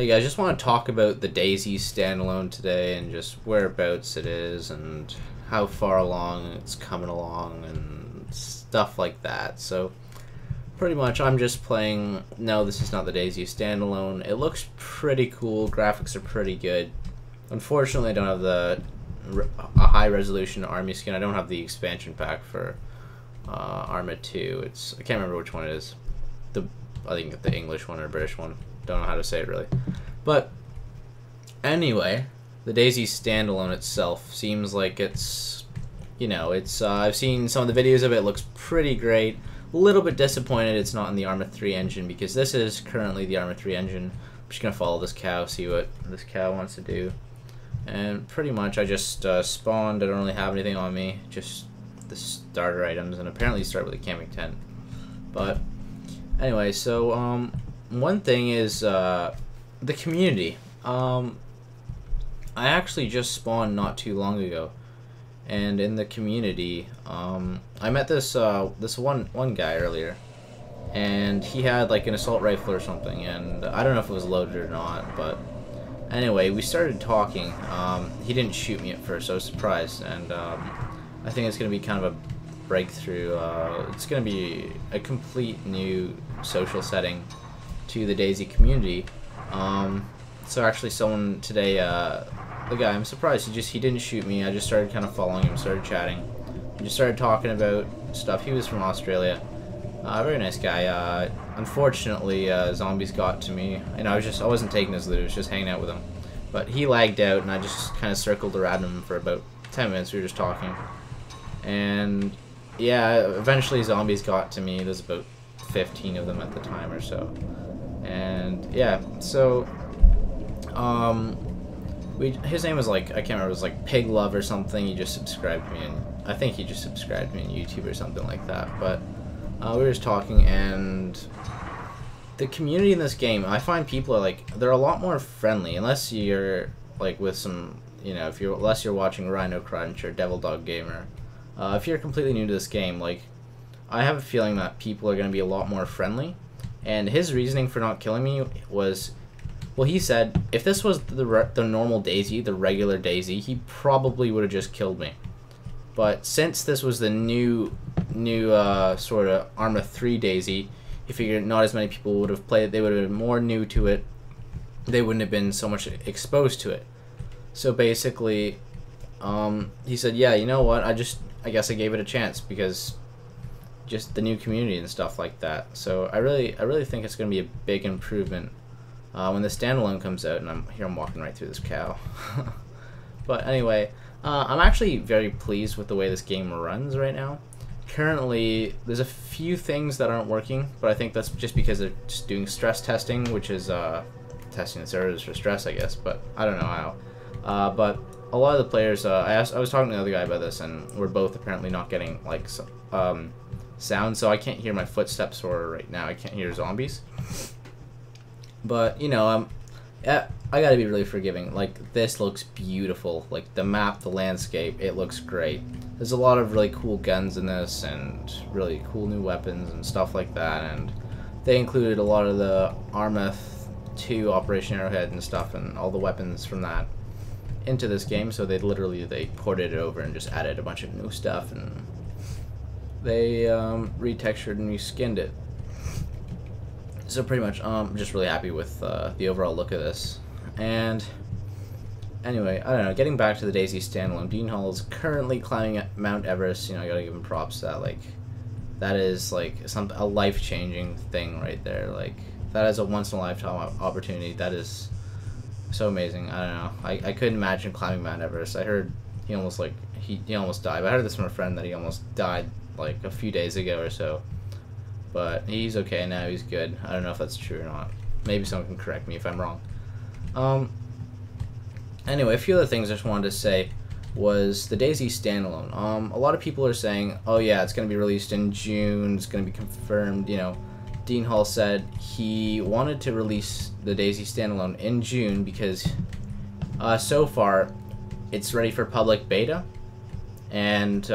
Hey guys, just want to talk about the DayZ Standalone today and just whereabouts it is and how far along it's coming along and stuff like that. So pretty much I'm just playing. No, this is not the DayZ Standalone. It looks pretty cool. Graphics are pretty good. Unfortunately, I don't have a high resolution army skin. I don't have the expansion pack for Arma 2. I can't remember which one it is. I think the English one or British one. Don't know how to say it really. But anyway, the DayZ Standalone itself seems like it's, I've seen some of the videos of it. It looks pretty great. A little bit disappointed it's not in the Arma 3 engine, because this is currently the Arma 3 engine. I'm just gonna follow this cow, see what this cow wants to do. And pretty much I just spawned. I don't really have anything on me, just the starter items, and apparently you start with a camping tent. But anyway, so one thing is the community. I actually just spawned not too long ago, and in the community, I met this one guy earlier, and he had like an assault rifle or something, and I don't know if it was loaded or not, but anyway, we started talking. He didn't shoot me at first, so I was surprised, and I think it's gonna be kind of a breakthrough. It's gonna be a complete new social setting to the DayZ community. So actually someone today, the guy, I'm surprised, he didn't shoot me. I just started kind of following him, started chatting, we just started talking about stuff. He was from Australia. Very nice guy. Unfortunately, zombies got to me, and I wasn't taking his loot, I was just hanging out with him. But he lagged out, and I just kind of circled around him for about 10 minutes. We were just talking, and yeah, eventually zombies got to me. There's about 15 of them at the time or so. And yeah, so his name was like, I can't remember, it was like Pig Love or something. He just subscribed to me, and I think he just subscribed to me on YouTube or something like that. But we were just talking, and the community in this game, I find people are like, they're a lot more friendly, unless you're like with some, unless you're watching Rhino Crunch or Devil Dog Gamer. If you're completely new to this game, like, I have a feeling that people are going to be a lot more friendly. And his reasoning for not killing me was, well, he said if this was the normal DayZ, the regular DayZ, he probably would have just killed me. But since this was the new sort of Arma 3 DayZ, he figured not as many people would have played it. They would have been more new to it. They wouldn't have been so much exposed to it. So basically, he said, yeah, you know what? I guess I gave it a chance, because just the new community and stuff like that. So I really think it's going to be a big improvement when the standalone comes out. And I'm walking right through this cow. But anyway, I'm actually very pleased with the way this game runs right now. Currently, there's a few things that aren't working, but I think that's just because they're just doing stress testing, which is testing the servers for stress, I guess. But I don't know how. But a lot of the players, I was talking to the other guy about this, and we're both apparently not getting like sound, so I can't hear my footsteps right now. I can't hear zombies. But I gotta be really forgiving. Like, this looks beautiful. Like, the map, the landscape, it looks great. There's a lot of really cool guns in this, and really cool new weapons and stuff like that. And they included a lot of the Arma 2 Operation Arrowhead and stuff, and all the weapons from that into this game. So they ported it over and just added a bunch of new stuff, and they retextured and reskinned it. So pretty much, I'm just really happy with the overall look of this. And anyway, I don't know, getting back to the DayZ Standalone, Dean Hall is currently climbing at Mount Everest. I gotta give him props to that. Like, that is like a life-changing thing right there. Like, that is a once-in-a-lifetime opportunity. That is so amazing. I don't know, I couldn't imagine climbing Mount Everest. I heard he almost died. But I heard this from a friend that he almost died like a few days ago or so, but he's okay now. He's good. I don't know if that's true or not. Maybe someone can correct me if I'm wrong. Anyway, a few other things I just wanted to say was the DayZ Standalone. A lot of people are saying, oh yeah, it's going to be released in June, it's going to be confirmed. Dean Hall said he wanted to release the DayZ Standalone in June because so far it's ready for public beta, and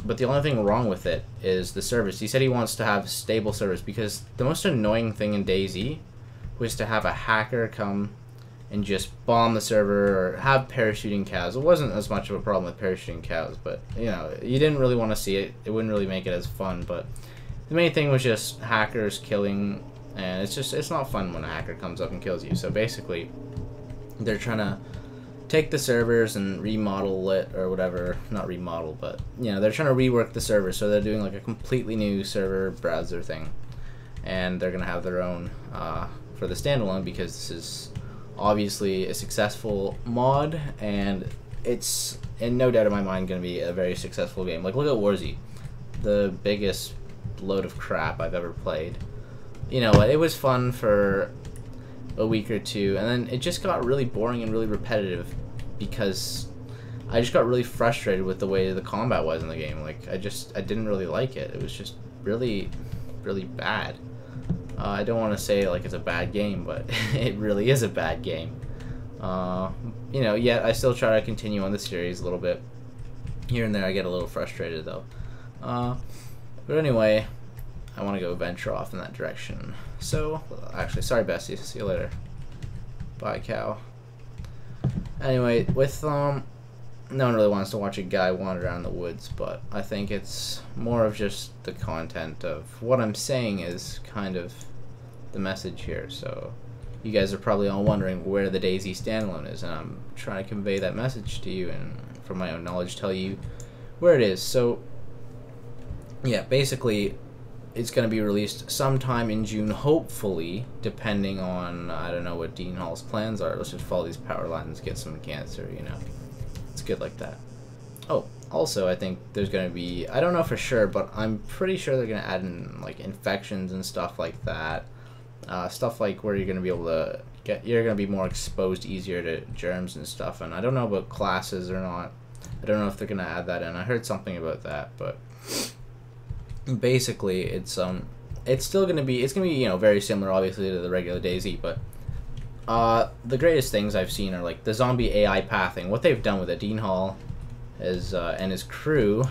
but the only thing wrong with it is the service. He said he wants to have stable service, because the most annoying thing in DayZ was to have a hacker come and just bomb the server or have parachuting cows. It wasn't as much of a problem with parachuting cows, but you know, you didn't really want to see it. It wouldn't really make it as fun, but the main thing was just hackers killing, and it's not fun when a hacker comes up and kills you. So basically, they're trying to take the servers and remodel it or whatever. Not remodel, but you know, they're trying to rework the server. So they're doing like a completely new server browser thing, and they're gonna have their own for the standalone, because this is obviously a successful mod, and it's in no doubt in my mind going to be a very successful game. Like, look at Warzy, the biggest load of crap I've ever played. You know, it was fun for a week or two, and then it just got really boring and really repetitive, because I just got really frustrated with the way the combat was in the game. Like, I didn't really like it. It was just really, really bad. I don't want to say like it's a bad game, but it really is a bad game. You know, yet I still try to continue on the series a little bit. Here and there I get a little frustrated though. But anyway, I want to go venture off in that direction. So, actually, sorry Bessie, see you later. Bye, cow. Anyway, with no one really wants to watch a guy wander around the woods, but I think it's more of just the content of what I'm saying is kind of the message here. So you guys are probably all wondering where the DayZ Standalone is, and I'm trying to convey that message to you, and from my own knowledge tell you where it is. So yeah, basically it's going to be released sometime in June, hopefully, depending on, I don't know what Dean Hall's plans are. Let's just follow these power lines, get some cancer, you know. It's good like that. Oh, also, I think there's going to be, I don't know for sure, but I'm pretty sure they're going to add in, like, infections and stuff like that. Stuff like where you're going to be able to you're going to be more exposed easier to germs and stuff. And I don't know about classes or not. I don't know if they're going to add that in. I heard something about that, but basically it's still going to be, you know, very similar, obviously, to the regular DayZ, but the greatest things I've seen are like the zombie AI pathing. What they've done with it, Dean Hall and his crew,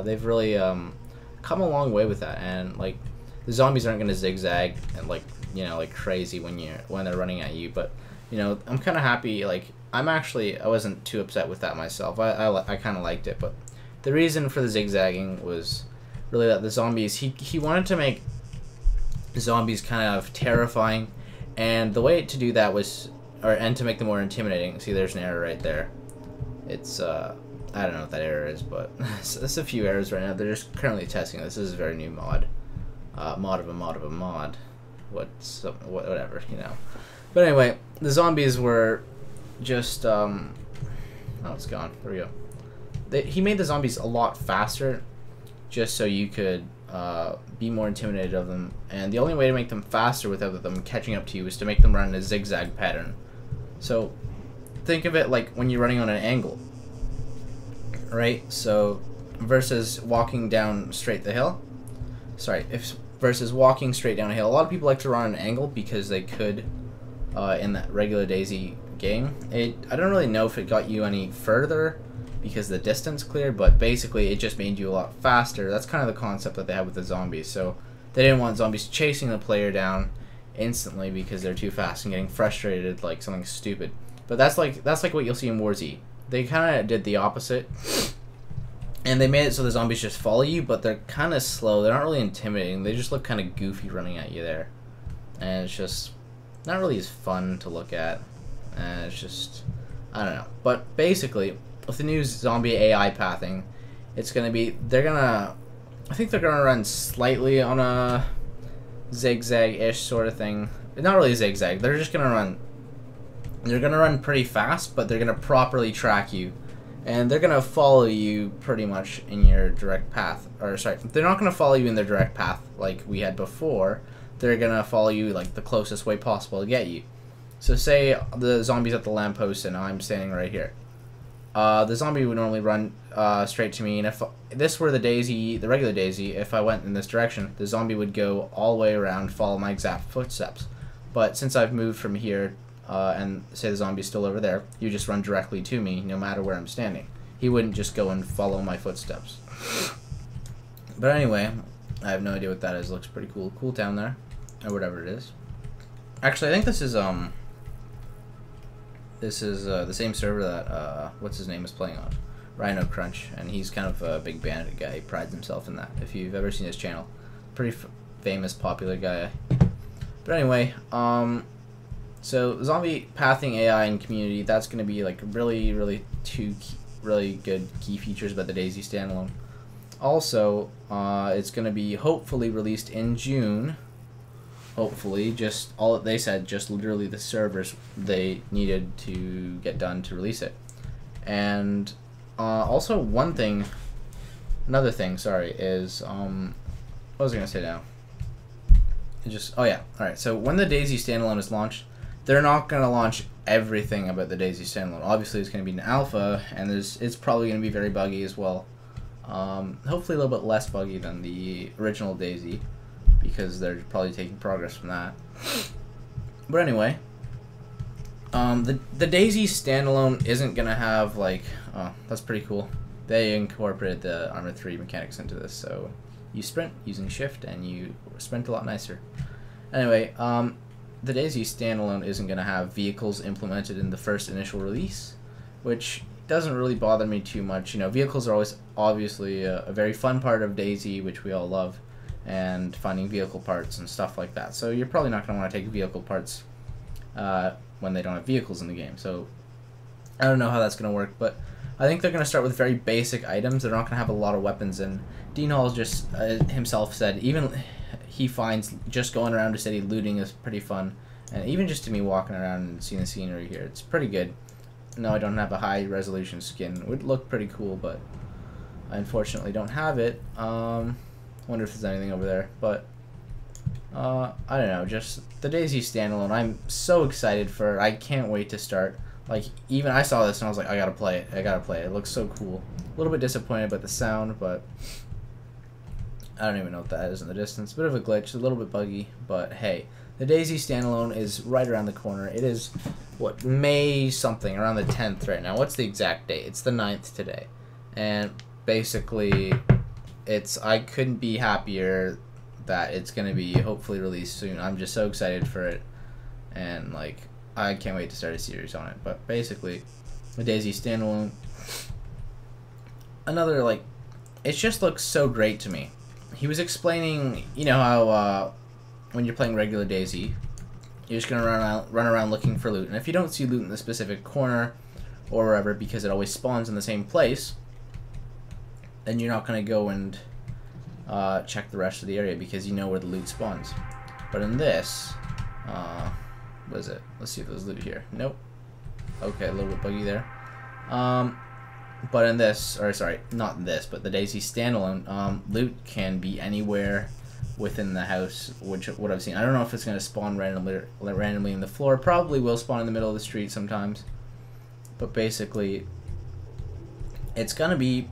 they've really come a long way with that. And like the zombies aren't going to zigzag and like, you know, like crazy when they're running at you. But you know, I'm kind of happy. Like I wasn't too upset with that myself. I kind of liked it. But the reason for the zigzagging was really that the zombies, he wanted to make zombies kind of terrifying. And the way to do that was, and to make them more intimidating. See, there's an error right there. It's, I don't know what that error is, but there's a few errors right now. They're just currently testing this. This is a very new mod. Mod of a mod of a mod. Whatever, you know. But anyway, the zombies were just, oh, it's gone. There we go. He made the zombies a lot faster, just so you could be more intimidated of them, and the only way to make them faster without them catching up to you is to make them run in a zigzag pattern. So think of it like when you're running on an angle, right? So versus walking down straight the hill, versus walking straight down a hill. A lot of people like to run on an angle because they could in that regular DayZ game. I don't really know if it got you any further because the distance cleared, but basically it just made you a lot faster. That's kind of the concept that they had with the zombies. So they didn't want zombies chasing the player down instantly because they're too fast and getting frustrated like something stupid. But that's like what you'll see in Warzy. They kind of did the opposite, and they made it so the zombies just follow you, but they're kind of slow. They're not really intimidating. They just look kind of goofy running at you there, and it's just not really as fun to look at. And it's just, I don't know. But basically, with the new zombie AI pathing, it's gonna be, I think they're gonna run slightly on a zigzag-ish sort of thing. Not really zigzag. They're just gonna run. They're gonna run pretty fast, but they're gonna properly track you, and they're gonna follow you pretty much in your direct path. Or sorry, they're not gonna follow you in their direct path like we had before. They're gonna follow you like the closest way possible to get you. So say the zombie's at the lamppost and I'm standing right here. The zombie would normally run straight to me, and if this were the DayZ, the regular DayZ, if I went in this direction, the zombie would go all the way around, follow my exact footsteps. But since I've moved from here, and say the zombie's still over there, you just run directly to me, no matter where I'm standing. He wouldn't just go and follow my footsteps. But anyway, I have no idea what that is. It looks pretty cool. Cool town there, or whatever it is. Actually, I think this is the same server that what's his name is playing on, Rhino Crunch, and he's kind of a big bandit guy. He prides himself in that. If you've ever seen his channel, pretty famous, popular guy. But anyway, so zombie pathing AI and community, that's going to be like really two really good key features about the DayZ Standalone. Also, it's going to be hopefully released in June. Hopefully, just all they said, just literally the servers they needed to get done to release it. And also another thing, sorry, is what was I gonna say now? Oh yeah, all right. So when the DayZ Standalone is launched, they're not gonna launch everything about the DayZ Standalone. Obviously, it's gonna be an alpha, and it's probably gonna be very buggy as well. Hopefully, a little bit less buggy than the original DayZ, because they're probably taking progress from that. But anyway, the DayZ Standalone isn't gonna have like, oh, that's pretty cool. They incorporated the Armor 3 mechanics into this, so you sprint using shift and you sprint a lot nicer. Anyway, the DayZ Standalone isn't gonna have vehicles implemented in the first initial release, which doesn't really bother me too much. You know, vehicles are always obviously a very fun part of DayZ, which we all love, and finding vehicle parts and stuff like that. So you're probably not going to want to take vehicle parts when they don't have vehicles in the game. So I don't know how that's going to work, but I think they're going to start with very basic items. They're not going to have a lot of weapons, and Dean Hall just himself said even he finds just going around the city looting is pretty fun, and even just to me walking around and seeing the scenery here, it's pretty good. No, I don't have a high resolution skin. It would look pretty cool, but I unfortunately don't have it. Wonder if there's anything over there, but I don't know, just the DayZ Standalone, I'm so excited for it. I can't wait to start. Like, even I saw this and I was like, I gotta play it. It looks so cool. A little bit disappointed about the sound, but I don't even know what that is in the distance. Bit of a glitch, a little bit buggy, but hey, the DayZ Standalone is right around the corner. It is, what, May something, around the 10th right now. What's the exact date? It's the 9th today. And basically, I couldn't be happier that it's going to be hopefully released soon. I'm just so excited for it, and like I can't wait to start a series on it. But basically, the DayZ Standalone, another, like, it just looks so great to me. He was explaining, you know how when you're playing regular DayZ, you're just going to run around looking for loot, and if you don't see loot in the specific corner or wherever, because it always spawns in the same place, then you're not going to go and check the rest of the area because you know where the loot spawns. But in this, what is it? Let's see if there's loot here. Nope. Okay, a little bit buggy there. But in this, or sorry, not in this, but the DayZ Standalone, loot can be anywhere within the house, which what I've seen. I don't know if it's going to spawn randomly in the floor. Probably will spawn in the middle of the street sometimes. But basically, it's going to be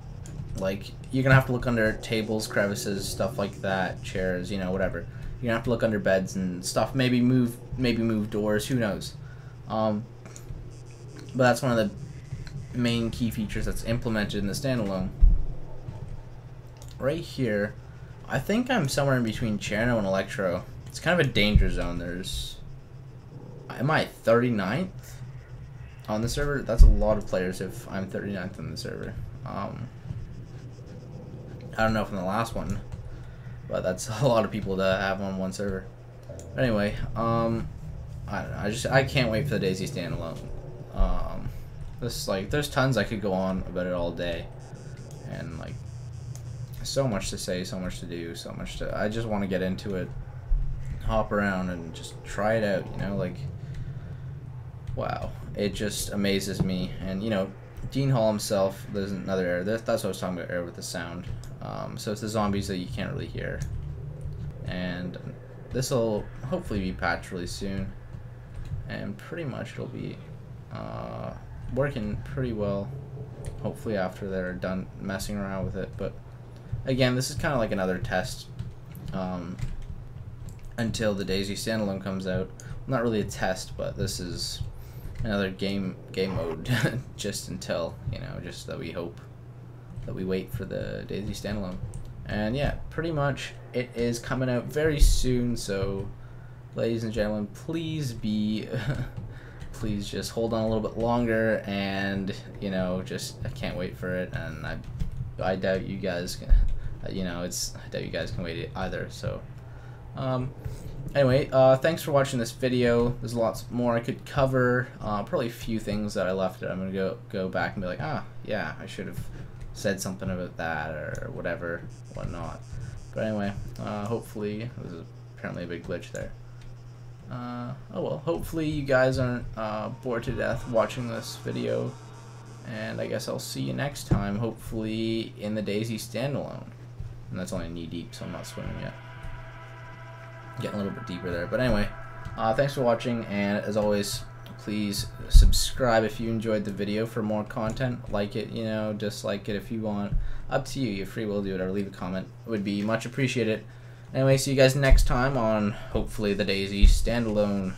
like, you're gonna have to look under tables, crevices, stuff like that, chairs, you know, whatever. You're gonna have to look under beds and stuff. Maybe move doors. Who knows? But that's one of the main key features that's implemented in the Standalone. Right here, I think I'm somewhere in between Cherno and Electro. It's kind of a danger zone. Am I 39th on the server? That's a lot of players if I'm 39th on the server. I don't know from the last one, but that's a lot of people to have on one server. But anyway, I don't know. I can't wait for the DayZ Standalone. There's tons I could go on about it all day, and like, so much to say, so much to do, so much to. I just want to get into it, hop around, and just try it out. You know, like, wow, it just amazes me. And you know, Dean Hall himself, there's another error. That's what I was talking about, error with the sound. So it's the zombies that you can't really hear. And this will hopefully be patched really soon. And pretty much it'll be working pretty well. Hopefully after they're done messing around with it. But again, this is kind of like another test until the DayZ Standalone comes out. Not really a test, but this is another game mode just until, you know, just that we hope that we wait for the DayZ Standalone. And yeah, pretty much it is coming out very soon, so ladies and gentlemen, please be, please just hold on a little bit longer, and you know, just I can't wait for it, and I doubt you guys can, you know, I doubt you guys can wait either. So, anyway, thanks for watching this video. There's lots more I could cover. Probably a few things that I left out. I'm gonna go back and be like, ah, yeah, I should have said something about that or whatever, whatnot. But anyway, hopefully, there's apparently a big glitch there. Oh well, hopefully you guys aren't bored to death watching this video, and I guess I'll see you next time, hopefully in the DayZ Standalone. And that's only knee deep, so I'm not swimming yet. Getting a little bit deeper there. But anyway, thanks for watching, and as always, please subscribe if you enjoyed the video for more content. Like it, you know, dislike it if you want. Up to you. You're free will do whatever. Leave a comment. It would be much appreciated. Anyway, see you guys next time on hopefully the DayZ Standalone.